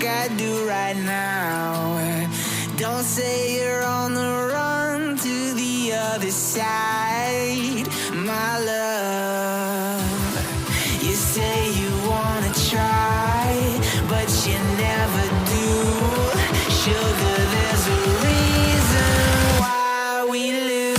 I do right now. Don't say you're on the run to the other side, my love. You say you wanna try, but you never do. Sugar, there's a reason why we lose.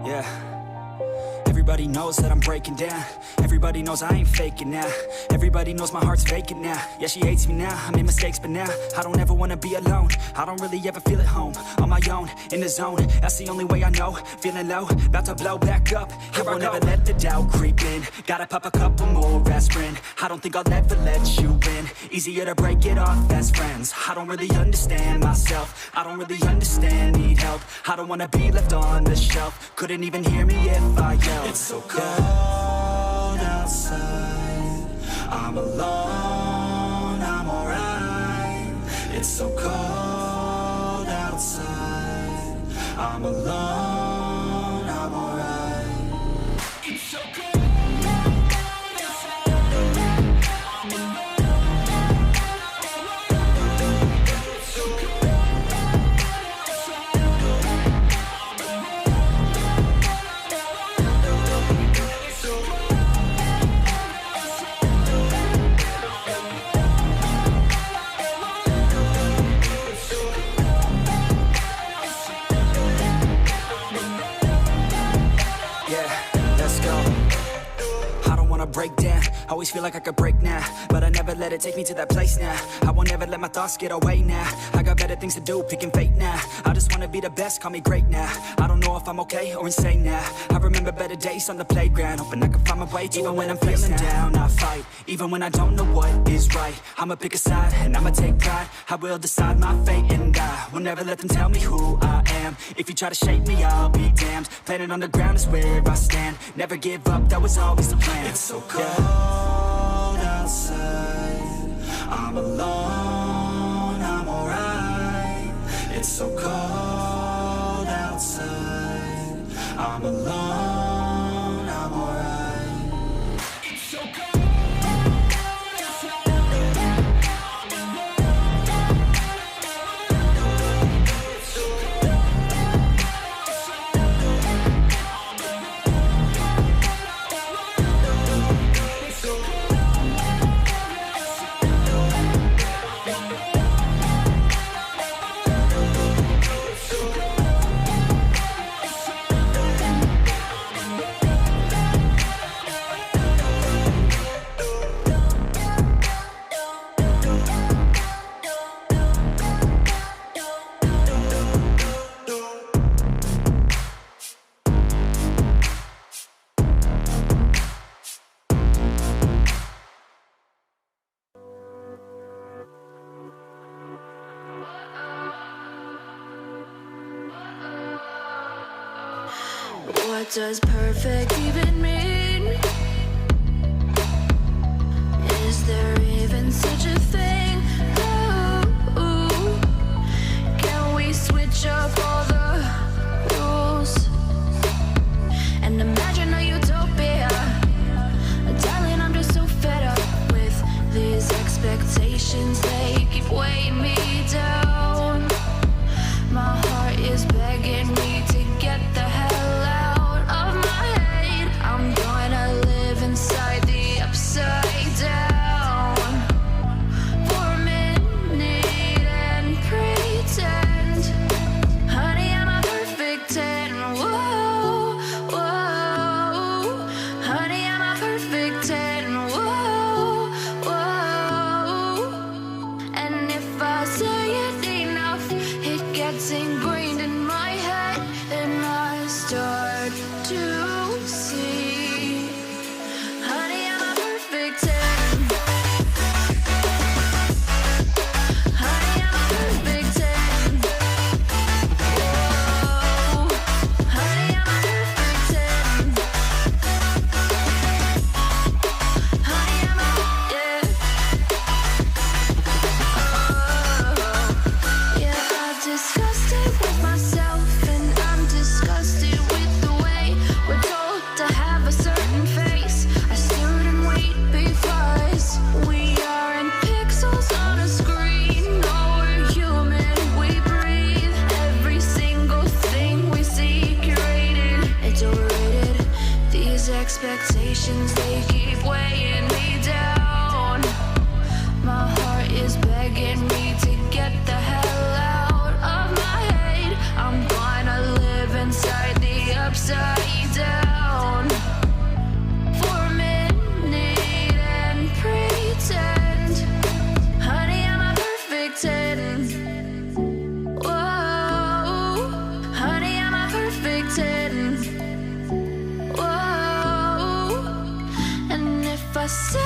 Yeah. Everybody knows that I'm breaking down. Everybody knows I ain't faking now. Everybody knows my heart's vacant now. Yeah, she hates me now, I made mistakes, but now I don't ever wanna be alone. I don't really ever feel at home. On my own, in the zone, that's the only way I know. Feeling low, about to blow back up. Here I won't ever let the doubt creep in. Gotta pop a couple more aspirin. I don't think I'll ever let you in. Easier to break it off best friends. I don't really understand myself. I don't really understand, need help. I don't wanna be left on the shelf. Couldn't even hear me if I yelled. It's so cold outside, I'm alone, I'm alright. It's so cold outside, I'm alone, I'm alright. It's so cold. Break down, always feel like I could break now, but I never let it take me to that place now. I won't ever let my thoughts get away now. I got better things to do, picking fate now. I just wanna be the best, call me great now. I don't know if I'm okay or insane now. I remember better days on the playground, hoping I can find my way to even when I'm feeling down. I fight, even when I don't know what is right. I'ma pick a side, and I'ma take pride. I will decide my fate, and I will never let them tell me who I am. If you try to shape me, I'll be damned. Planet on the ground is where I stand. Never give up, that was always the plan. It's so cold outside, I'm alone, I'm alright. It's so cold outside, I'm alone, I'm alright. It's so cold. What does perfect even mean? Is there even such a thing? Ooh, can we switch up all the rules and imagine a utopia? Darling, I'm just so fed up with these expectations. They keep weighing me down. My heart is begging me to get the hell out of my head. I'm gonna live inside the expectations, they keep weighing me down. My heart is begging me to get the hell out of my head. I'm gonna live inside the upside down for a minute and pretend, honey, I'm a perfect 10. Whoa, honey, I'm a perfect 10. Whoa, and if I say